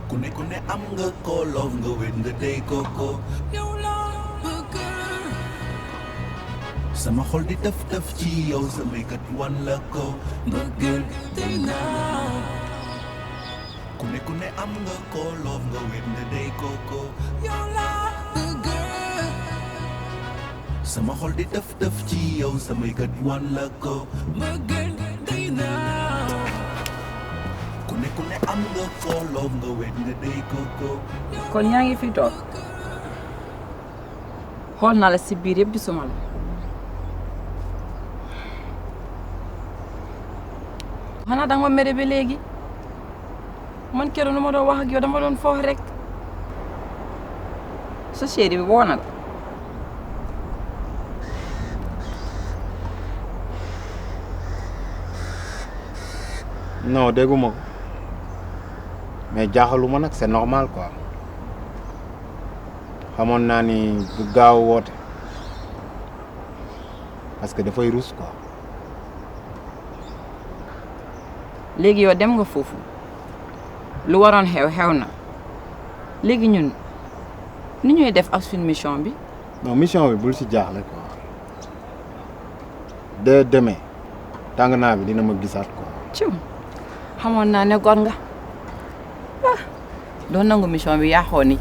ku ne am nga ko love nga wet nga tey koko yow laa bëgg sama xol di tëf tëf ci yow samay kat wan la ko mbëggeel tey naa ku ne am nga ko love nga wet nga tey koko yow laa bëgg sama xol di tëf tëf ci yow samay kat wan la ko mbëggeel tey naa ku ne am nga ko love nga wet nga tey koko kon yaa ngi fi toog xool naa la si biir yëpp gisuma la xanaa danga ma mere ba léegi man keroog nu ma doon wax ak yow dama doon foofu rek sa chéri bi woo na la non dégguma ko mais jaaxaluma nag c'est normal quoi xamoon naa ni du gaaw woote parce que dafay rus quoi. léegi yow dem nga foofu lu waroon xew na léegi ñun ni ñuy def ak suñu mission bi. non mission bi bul si jaaxle quoi dès demain tàng naa bi dina ma gisaat quoi. ciw xamoon naa ne gor nga ah doon nangu mission bi yaaxoo ni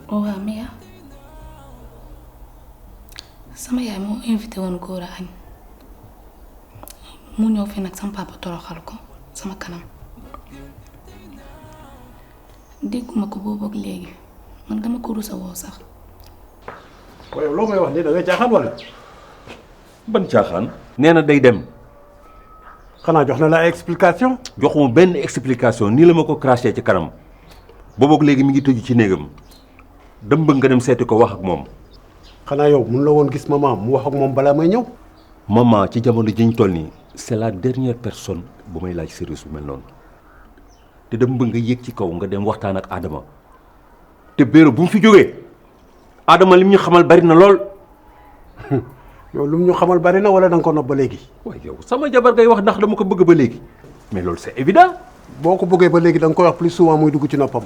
waaw Mia sama yaay moo invité woon góor a añ mu ñëw fi nag sama papa toroxal ko sama kanam dégguma ko boobu ak léegi man dama ko rusa woo sax. waaye loo may wax nii da ngay caaxaan wala. ban caaxaan. nee na day dem. xanaa jox na la explication. joxuma benn explication nii la ma ko craché ci kanam boobu ak léegi mi ngi tëju ci néegam dem bëgg nga dem seeti ko wax ak moom. xanaa yow mun la woon gis maman mu wax ak moom balaa may ñëw. maman ci jamono ji ñu toll nii c'est la dernière personne bu may laaj service bu mel noonu te dem bëgg nga yéeg ci kaw nga dem waxtaan ak Adama te béero bu mu fi jógee Adama lim ñu xamal bari na lool. yow lu mu ñu xamal bari na wala da nga ko nopp ba léegi. waaye yow sama jabar ngay wax ndax dama ko bëgg ba léegi mais loolu c'est évident. boo ko bëggee ba léegi da nga koy wax plus souvent muy dugg ci noppam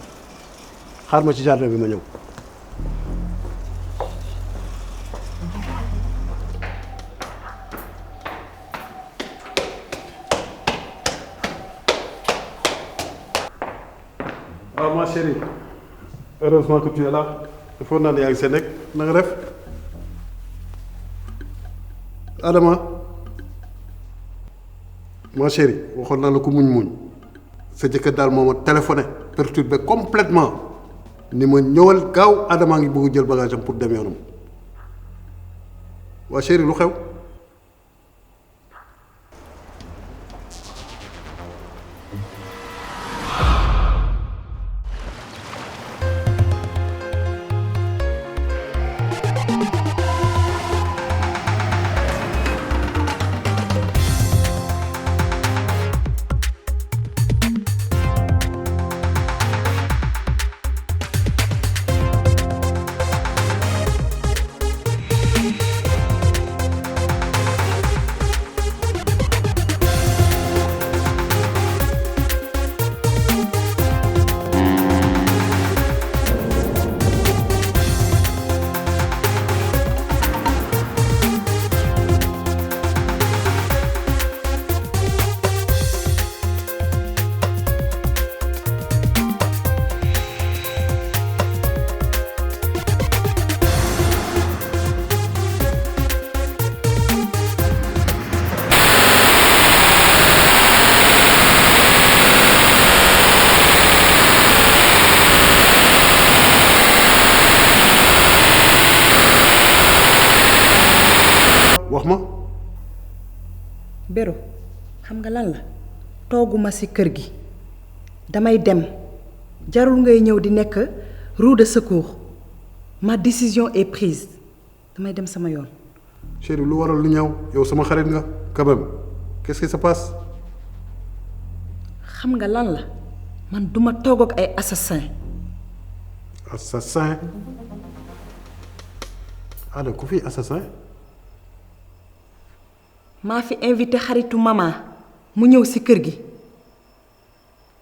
xaar ma ci jardin bi ma ñëw. ah ma chérie heureusement que tu es là defoon naa ne yaa ngi seen nekk na nga def Adama ma chérie waxoon naa la ko muñ sa jëkkër daal moo ma téléphoné perturbé complètement ni ma ñëwal gaaw Adama ngi bëgg jël bagage am pour dem yoonam waa chérie lu xew. wax ma. Béro xam nga lan la tooguma ci kër gi damay dem jarul ngay ñëw di nekk roue de secours ma décision est prise damay dem sama yoon. chérie lu waral lu ñëw yow sama xarit nga quand même qu'est-ce qui se passe. xam nga lan la man duma toog ak ay assassin. assassin Ada ku fi assassin. maa fi invité xaritu maman mu ñëw ci kër gi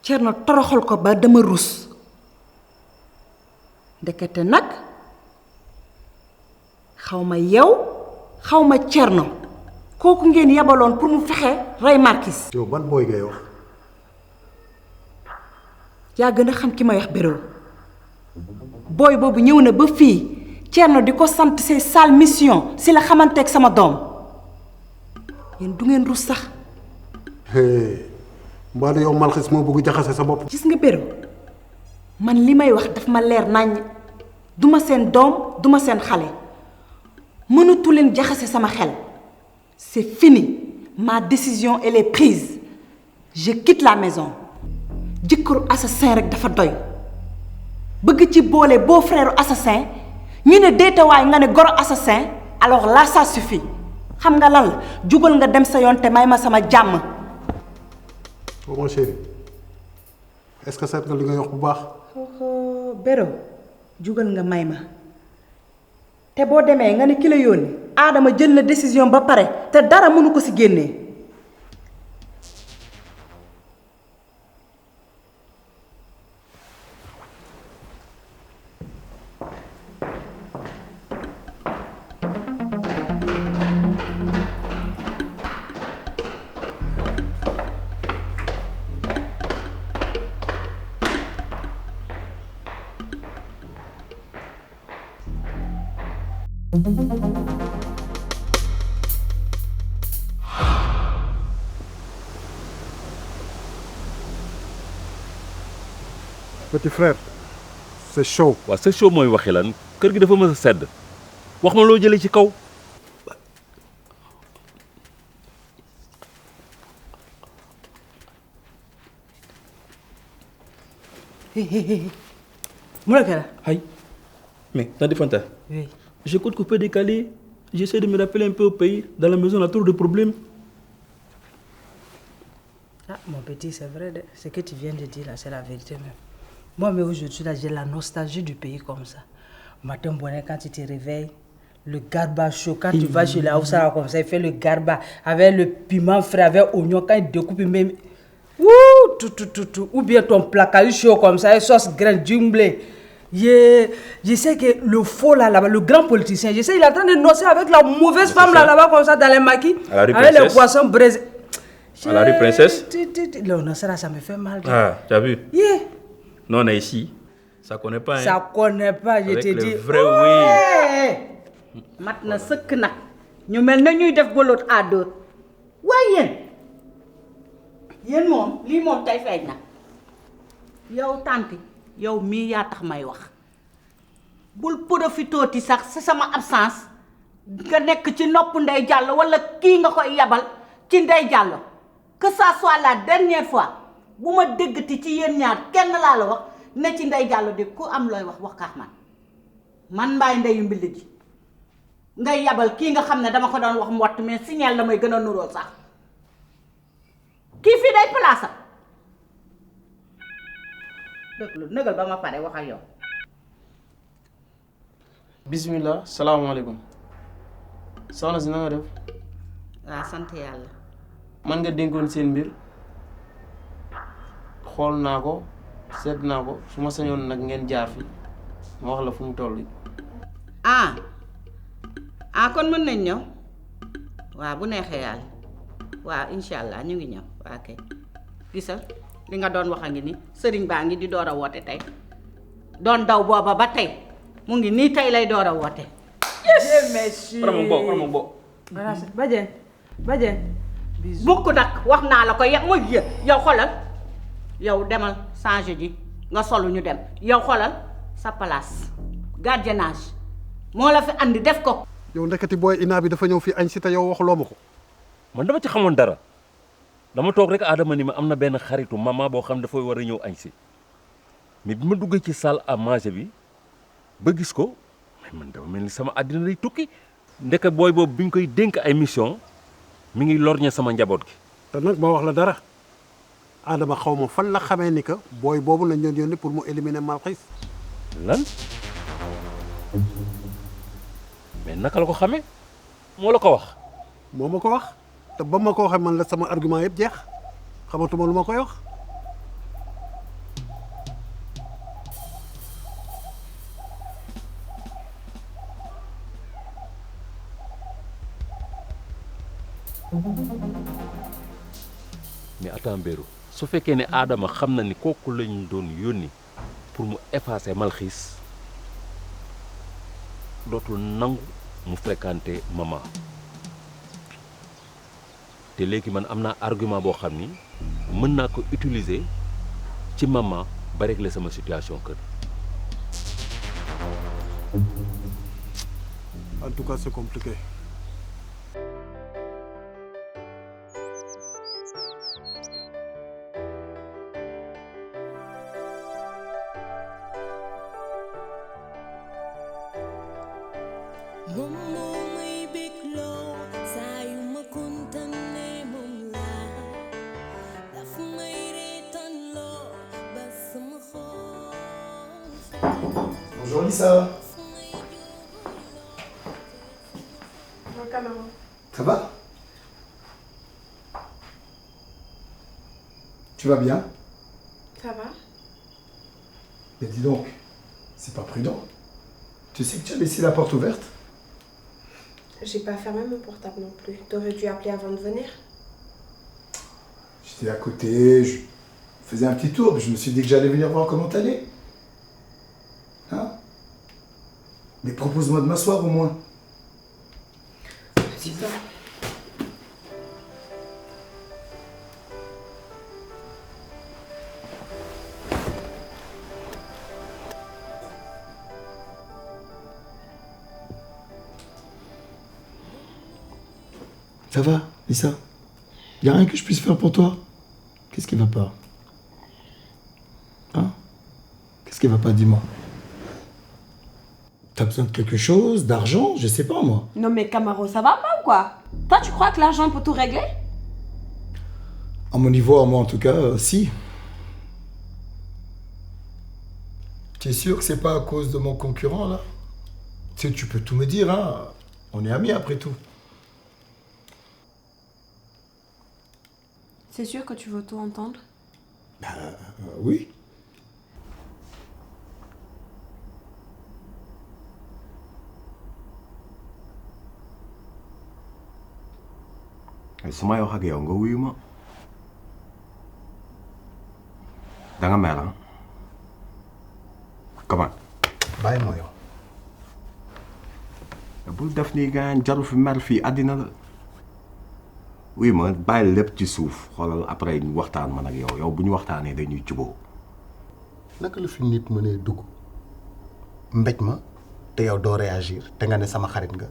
Thierno toroxal ko ba dama rus ndekete nag xawma yow xawma Thierno kooku ngeen yabaloon pour mu fexe rey Marquis. yow ban booy ngay wax. yaa gën a xam ki may wax Béréo booy boobu ñëw na ba fii Thierno di ko sant ses sales missions si la xamanteeg sama doom yéen du ngeen rus sax. mbaa yow Marquis moo bëgg jaxase sa bopp. gis nga Béréo man li may wax daf ma leer naññ duma seen doom duma seen xale mënatu leen jaxase sama xel c'est fini ma décision elle est prise je quitte la maison. jëkkëru assassin rek dafa doy bëgg ci boole beau frère assassin ñu ne déetawaay nga ne goro assassin alors là ça suffit xam nga lan la jugal nga dem sa yoon te may ma sama jàmm. oh mon chéri est-ce que seet nga li nga wax bu baax. Béréo jugal nga may ma te boo demee nga ne ki la yónni Adama jël na décision ba pare te dara mënu ko ci génnee. petit frère c'est chaud. waaw c'est chaud mooy waxi lan kër gi dafa mës a sedd wax ma loo jëlee ci kaw. Aïe. Mais, t'as des fantas. Oui. J'écoute couper décalé. J'essaie de me rappeler un peu au pays. Dans la maison, on a trop de problèmes. Ah, mon petit, c'est vrai. Ce que tu viens de dire, là, c'est la vérité même. Moi, mais aujourd'hui, là, j'ai la nostalgie du pays comme ça. Matin, bonnet, quand tu te réveilles, le garba chaud, quand tu vas chez la Hausa, comme ça, il fait le garba avec le piment frais, avec oignon, quand il découpe, même. Ouh, tout. Ou bien ton placard chaud comme ça, avec sauce graine, jumblé. Je sais que le faux là-bas, le grand politicien, je sais, il est en train de nocer avec la mauvaise femme là-bas, comme ça, dans les maquis, avec les poissons braisés. À la rue Princesse. Non, ça me fait mal. Ah, tu as vu? Yeah. Non, on est ici. Ça connaît pas, hein? Ça connaît pas, je te dis. Vrai, oui. Maintenant, ce que nous nous mettons nous def bolot à deux. Ouais, yéen moom lii moom tey feeñ na yow tànti yow mii yaa tax may wax bul profitooti sax sa sama absence nga nekk ci nopp Ndey Diallo wala kii nga koy yabal ci Ndey Diallo que ça soit la dernière fois bu ma déggati ci yéen ñaar kenn laa la wax ne ci Ndey Diallo de ku am looy wax kaax man mbaay ndeyu mbilli ji ngay yabal kii nga xam ne dama ko doon wax mbott mais signal la may gën a nuróol sax kii fii day place dëgg lu nëgal ba ma pare wax ak yow. bismillah salaamaaleykum soxna si na nga def. waaw sant yàlla. man nga dénkoon seen mbir xool naa ko seet naa ko su ma sañoon nag ngeen jaar fi ma wax la fu mu toll. kon mën nañ ñëw waaw bu neexee yàlla waaw incha allah ñu ngi ñëw waa kay gisal li nga doon wax a ngi ni sëriñ baa ngi di door a woote tey doon daw booba ba tey mu ngi nii tey lay door a woote. yes merci. Prends mon beau. Badiane. bukk nag wax naa la ko yeg mooy yow xoolal yow demal changer ji nga solu ñu dem yow xoolal sa place gardiennage moo la fi andi def ko. yow ndeketi booy Ina bi dafa ñëw fii añ si te yow waxuloo ma ko. man dama ci xamoon dara dama toog rek Adama ni ma am na benn xaritu maman boo xam dafay war a ñëw añ si mais bi ma duggee ci salle à manger bi ba gis ko mais man dama mel ni sama àddina day tukki ndeke booy boobu bi ñu koy dénk ay mission mi ngi lorñe sama njaboot gi. te nag ma wax la dara Adama xaw ma fan la xamee ni que booy boobu lañ doon yónni pour mu éliminer Marquis. lan mais naka la ko xamee moo la ko wax. moo ma ko wax te ba ma ko waxee man la sama argument yëpp jeex xamatuma lu ma koy wax. mais attends Béru su fekkee ne Adama xam na ni kooku lañ doon yónni pour mu effacer Malxiis dootul nangu mu fréquenter maman te léegi man am naa argument boo xam ni mën naa ko utiliser ci maman ba régler sama situation kër. En tout cas c'est compliqué. Bonjour Lisa. Bonjour Camaro. Ça va? Tu vas bien? Ça va? Mais dis donc, c'est pas prudent. Tu sais que tu as laissé la porte ouverte? J'ai pas fermé mon portable non plus. T'aurais dû appeler avant de venir. J'étais à côté, je faisais un petit tour, je me suis dit que j'allais venir voir comment t'allais. Hein? Mais propose-moi de m'asseoir au moins. Vas-y, va. Ça va, Lisa? Y a rien que je puisse faire pour toi? Qu'est-ce qui va pas? Hein? Qu'est-ce qui va pas, dis-moi? T'as besoin de quelque chose, d'argent? Je sais pas, moi. Non mais Camaro, ça va pas ou quoi? Toi, tu crois que l'argent peut tout régler? À mon niveau, à moi en tout cas, si. Tu es sûr que c'est pas à cause de mon concurrent, là? Tu sais, tu peux tout me dire, hein? On est amis après tout. C'est sûr que tu veux tout entendre? Oui. su may wax ak yow nga wuyu ma da nga mer ah comment. bàyyi ma yow. bul def nii gaañ jaru fi mer fii àddina la wuyu ma bàyyi lépp ci suuf xoolal après ñu waxtaan man ak yow bu ñu waxtaanee dañuy juboo. naka la fi nit mënee dugg mbéj ma te yow doo réagir te nga ne sama xarit nga.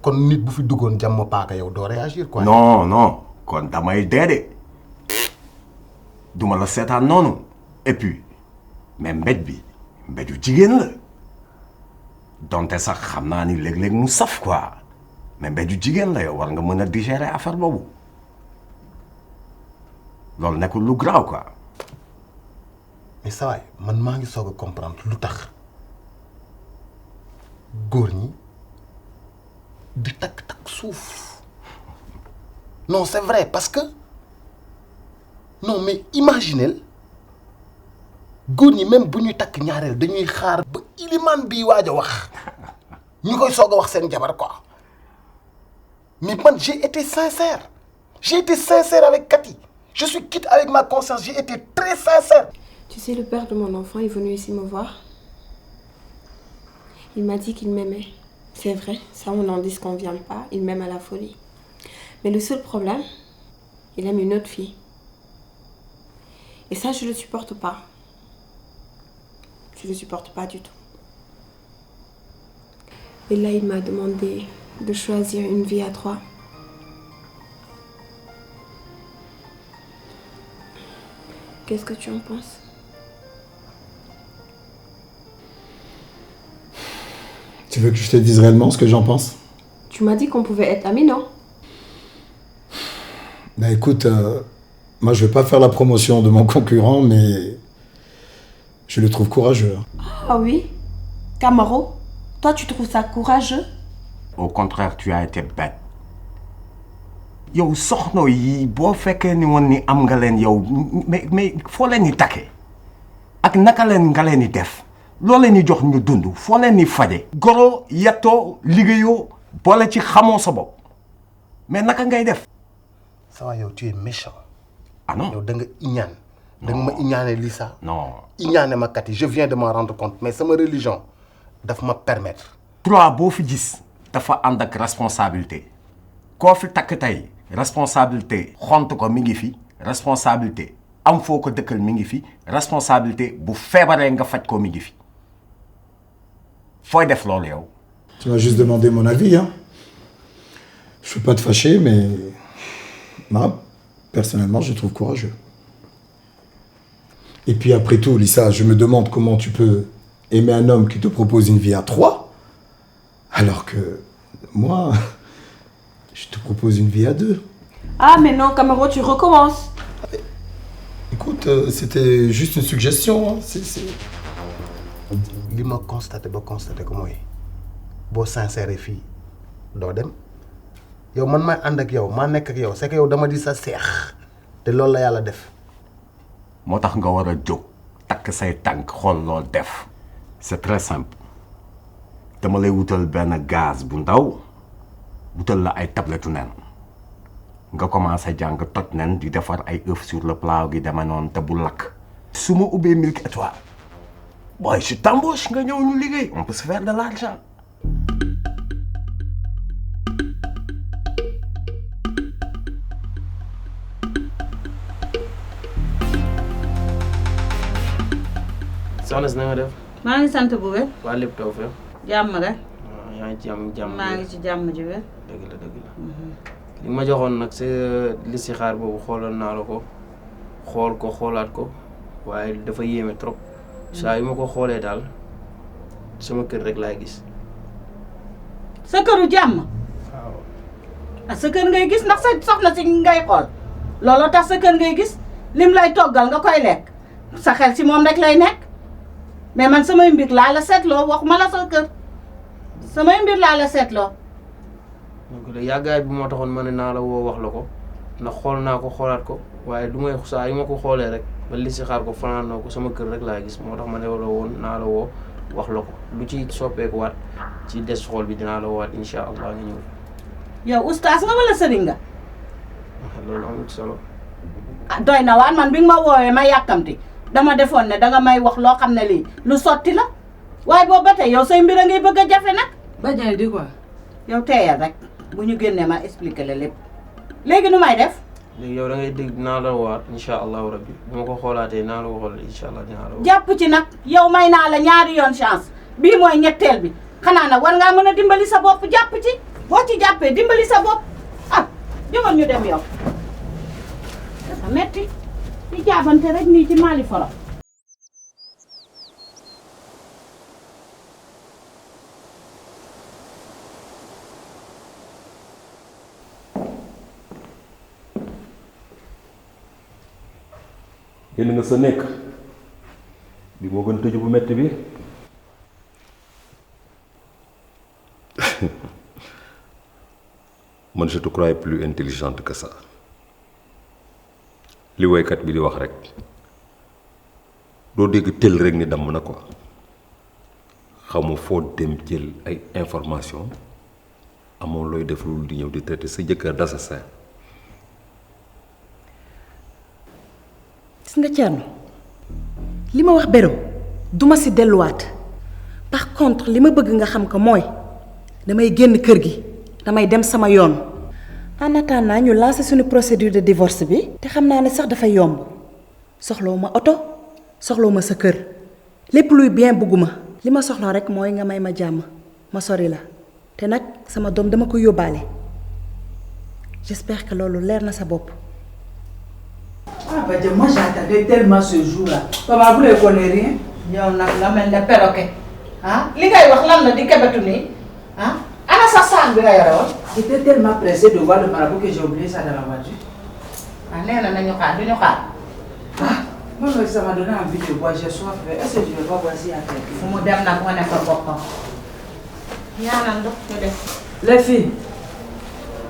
kon nit bu fi duggoon jàmm paaka yow doo réagir quoi. non kon damay dee de duma la seetaan noonu et puis mais mbéj bi mbéju jigéen la donte sax xam naa ni léeg-léeg mu saf quoi mais mbéju jigéen la yow war nga mën a digérer affaire boobu loolu nekkul lu graaw quoi. mais saa waay man maa ngi soog a comprendre lu tax góor ñi di takk suuf. Non, c'est vrai parce que non mais imaginez góor ñi même bu ñuy takk ñaareel dañuy xaar ba iliman bii waaj a wax ñu koy soog a wax seen jabar quoi. Mais man j'ai été sincère avec Cathy. Je suis quitte avec ma conscience, j'ai été très sincère. Tu sais, le père de mon enfant est venu ici me voir. Il m'a dit qu'il m'aimait. C'est vrai, ça on n'en disconvient pas, il m'aime à la folie. Mais le seul problème, il aime une autre fille. Et ça, je le supporte pas. Je le supporte pas du tout. Et là, il m'a demandé de choisir une vie à 3. Qu'est-ce que tu en penses? Tu veux que je te dise réellement ce que j'en pense? Tu m'as dit qu'on pouvait être amis, non? Bah écoute, moi je vais pas faire la promotion de mon concurrent, mais Je le trouve courageux. Ah oui, Camaro, toi tu trouves ça courageux? Au contraire, tu as été bête. yow soxna yi boo fekkee ni woon ni am nga leen yow mais foo leen ni takkee ak naka leen nga leen di def loo leen di jox ñu dund foo leen ni faje goro yettoo liggéeyoo boole ci xamoo sa bopp mais naka ngay def. Ça va yow tu es méchant. Ah non yow da nga iñaan. da nga ma iñaane Lisa. non iñaane ma kat yi je viens de m'en rendre compte mais sama religion daf ma permettre. droit boo fi gis dafa ànd ak responsabilité koo fi takk tey responsabilité xont ko mi ngi fi responsabilité am foo ko dëkkal mi ngi fi responsabilité bu feebaree nga faj ko mi ngi fi fooy def loolu yow. Tu m'as juste demandé mon avis, hein. Je veux pas te fâcher, mais moi, personnellement, je te trouve courageux. Et puis après tout, Lisa, je me demande comment tu peux aimer un homme qui te propose une vie à 3, alors que moi, je te propose une vie à 2. Ah mais non, Camaro, tu recommences. Écoute, c'était juste une suggestion, hein. li ma constaté ba constaté ko mooy boo sincère fii doo dem yow man may ànd ak yow maa nekk ak yow c'est que yow dama di sa seex te loolu la yàlla def. moo tax nga war a jóg takk say tànk xool loo def c'est très simple dama lay wutal benn gaz bu ndaw wutal la ay tablettu nen nga commencé jàng toj nen di defar ay œufs sur le plat gi deme noonu te bu lakk. su ma ubbee Milk Étoile boy je t'embauche nga ñëw ñu liggéey on peut se faire de l'argent. soxna si na nga def. maa ngi sant bu wér. waa lépp taw feex. jàmm rek. waaw yaa ngi ci jàmm. maa ngi ci jàmm ji wér. dëgg la dëgg la. li ma joxoon nag sa listixaar boobu xooloon naa la ko xool ko xoolaat ko waaye dafa yéeme trop saa yu ma ko xoolee daal sama kër rek laay gis. sa këru jàmm. waaw. ah sa kër ngay gis ndax sa soxna si ngay xool looloo tax sa kër ngay gis lim lay toggal nga koy lekk sa xel si moom rek lay nekk mais man samay mbir laa la seetloo waxuma la sa kër samay mbir laa la seetloo. donc de yàggaay bi moo taxoon ma ne naa la woo wax la ko ndax xool naa ko xoolaat ko waaye du may saa yu ma ko xoolee rek ba li si xaar ko fanaan na ko sama kër rek laa gis moo tax ma ne la woon naa la woo wax la ko lu ci soppeeku waat ci des xool bi dinaa la woowaat incha allah nga ñëw. yow oustaz nga wala sëriñ nga. loolu amul solo. ah doy na waan man bi nga ma woowee ma yàkkamti dama defoon ne danga may wax loo xam ne lii lu sotti la waaye boobu ba tey yow say mbir a ngay bëgg a jafe nag. Badiane di quoi. yow teeyal rek bu ñu génnee ma expliqué la lépp léegi nu may def. léegi yow da ngay dégg dinaa la woowaat incha allahu rabbi bu ma ko xoolaatee naa la ko xool incha allah dinaa la woo. jàpp ci nag yow may naa la ñaari yoon chance bii mooy ñetteel bi xanaa nag war ngaa mën a dimbali sa bopp jàpp ci boo ci jàppee dimbali sa bopp ah jógal ñu dem yow dafa metti di jaabante rek nii ci Mali foro. génn nga sa nekk bi moo gën tëju bu metti bi. man je te croyais plus intelligente que ça li woykat bi di wax rek doo dégg tël rek ni damm na quoi xamu foo dem jël ay information amoon looy def loolu di ñëw di traiter sa jëkkër d'assassin. gis nga Thierno li ma wax Béro duma ci delluwaat par contre li ma bëgg nga xam ko mooy damay génn kër gi damay dem sama yoon en attendant ñu lancer suñu procédure de divorce bi te xam naa ne sax dafay yomb soxlawu ma oto soxlawu ma sa kër lépp luy bien bëgguma li ma soxla rek mooy nga may ma jàmm ma sori la te nag sama doom dama ko yóbbaale j'espère que loolu leer na sa bopp. Ah bah moi j'attendais tellement ce jour-là. Papa, vous ne connaissez rien. yow nag la mel ne perroquet ah li ngay wax lan la di kebetu nii ah ana sa saag bi nga yore woon. J'étais tellement pressée de voir le marabout que j'ai oublié ça dans la voiture. ah nee na nañu xaar duñu xaar ah Moi, ça m'a donné envie de boire. J'ai soif. Est-ce que je vais pas boire si à tête? fu mu dem nag wane fa boppam. ñaanal ndox ñu def. Les filles,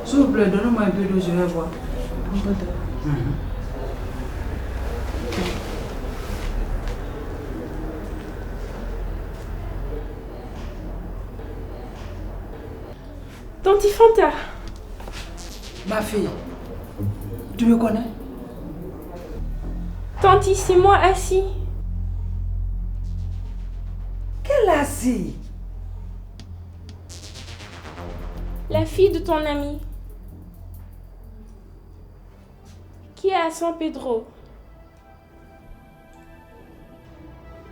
s'il vous plaît, donnez-moi un peu d'eau, je vais boire. Un peu d'eau. Tanti Fanta. Ma fille, tu me connais? Tanti, c'est moi assis. Quelle assis? La fille de ton ami. Qui est à San Pedro.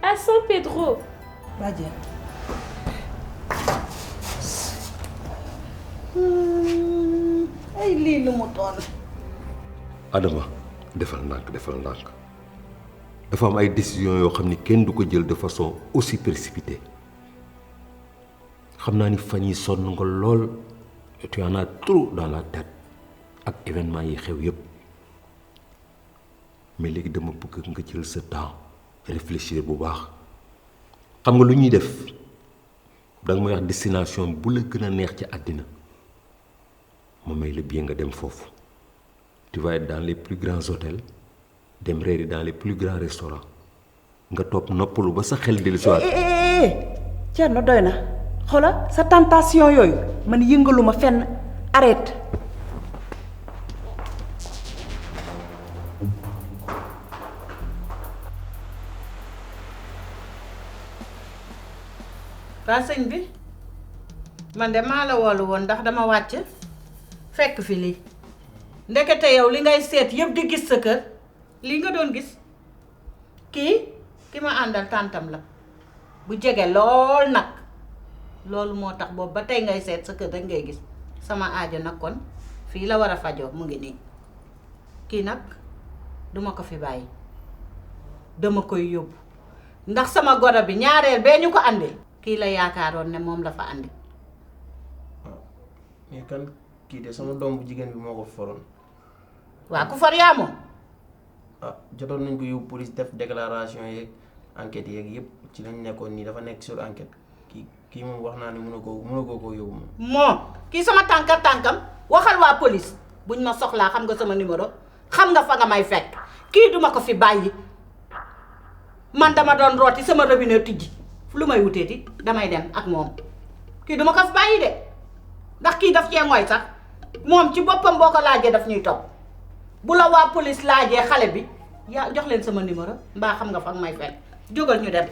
À San Pedro. Badia. ay lii lu mu doon. Adama defal ndànk dafa am ay décisions yoo xam ni kenn du ko jël de façon aussi précipitée xam naa ni fan yi sonn nga lool tu en as trop dans la tête ak événement yi xew yépp mais léegi dama bëgg nga jël sa temps réfléchir bu baax xam nga lu ñuy def danga may wax destination bu la gën a neex ci àddina ma may la bien nga dem foofu tu vas être dans les plus grands hôtels dem reeri dans les plus grands restaurants nga topp noppalu ba sa xel dellu si waat. Thierno doy na xoola sa tentation yooyu man yëngaluma fenn arrête. waa sëñ bi man de maa la woolu woon ndax dama wàcc fekk fi lii ndekete yow li ngay seet yëpp di gis sa kër lii nga doon gis ki ma àndal tàntam la bu jege lool nag loolu moo tax boobu ba tey ngay seet sa kër rek ngay gis sama aajo nag kon fii la war a fajoo mu ngi nii kii nag duma ko fi bàyyi dama koy yóbbu ndax sama goro bi ñaareel bee ñu ko àndil kii la yaakaaroon ne moom la fa àndi. mais kan kii de sama doom bu jigéen bi moo ko foroon. waa ku for yaa moom. jotoon nañ ko yóbbu police def déclaration yeeg enquête yeeg yëpp ci lañ nekkoon nii dafa nekk sur enquête kii moom wax naa ne mënagoo koo yóbbu moom. moo kii sama tànkam waxal waa police buñ ma soxlaa xam nga sama numéro xam nga fa nga may fekk kii duma ko fi bàyyi man dama doon rooti sama robinet tijji lu may wuteeti damay dem ak moom kii duma ko fi bàyyi de ndax kii daf cee mooy sax moom ci boppam boo ko laajee daf ñuy topp bu la waa police laajee xale bi yaa jox leen sama numéro mbaa xam nga fa may fekk jógal ñu dem.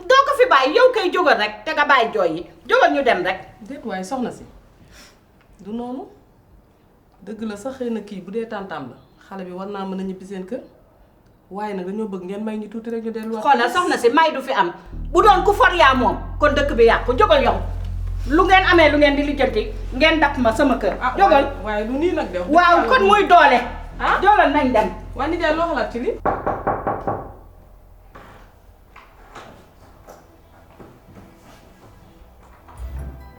doo ko fi bàyyi yow kay jógal rek te nga bàyyi jooy yi jógal ñu dem rek. déet waaye soxna si du noonu dëgg la sax xëy na kii bu dee tàntaam la xale bi war naa mën a ñibbi seen kër waaye nag dañoo bëgg ngeen may ñu tuuti rek ñu delluwaat. xoolal soxna si may du fi am bu doon ku for yaa moom kon dëkk bi yàqu jógal yow lu ngeen amee lu ngeen di lijjanti ngeen dàq ma sama kër. jógal waaye lu nii nag de. waaw kon muy doole. jógal nañ dem. waaye nijaay loo xalaat ci li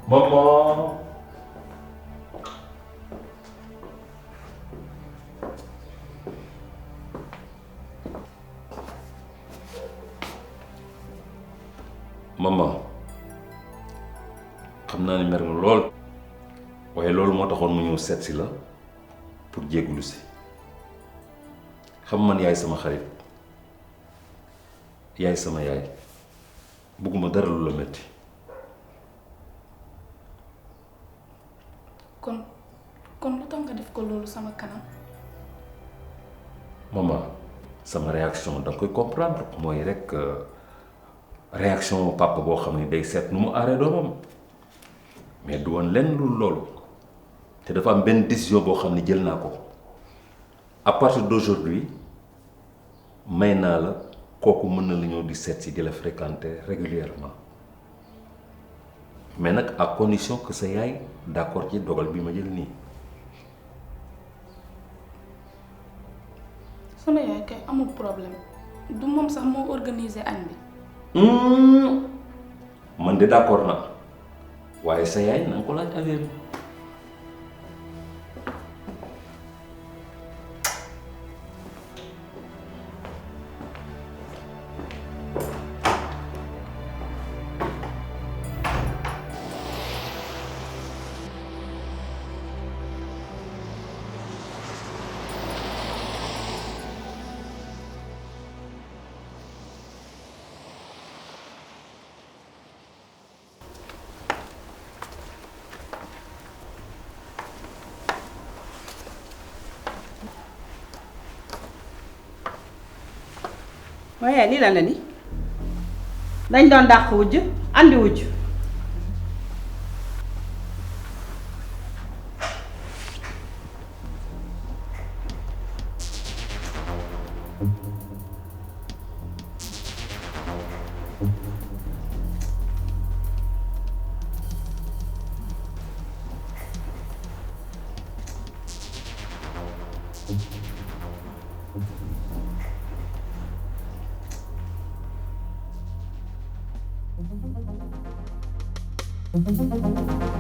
maman. maman xam naa ni mer nga lool waaye loolu moo taxoon mu ñëw seet si la pour jéggulu si xam man yaay sama xarit yaay sama yaay bëgguma dara lu la metti kon lu tax nga def ko loolu sama kanam. maman sama réaction da nga koy comprendre mooy rek réaction papa boo xam ne day seet nu mu aaree doomam mais du woon lenn lu loolu te dafa am benn décision boo xam ne jël naa ko à partir d'aujourd'hui may naa la kooku mën na la ñëw di seet si di la fréquenter régulièrement mais nag à condition que sa yaay d'accord ci dogal bi ma jël nii. sama yaay kay amul problème du moom sax moo organiser añ bi. man de d'accord na waaye sa yaay na nga ko laaj affaire bi. waaye lii la ni dañ doon dàq wujj andi wujj. Thank you.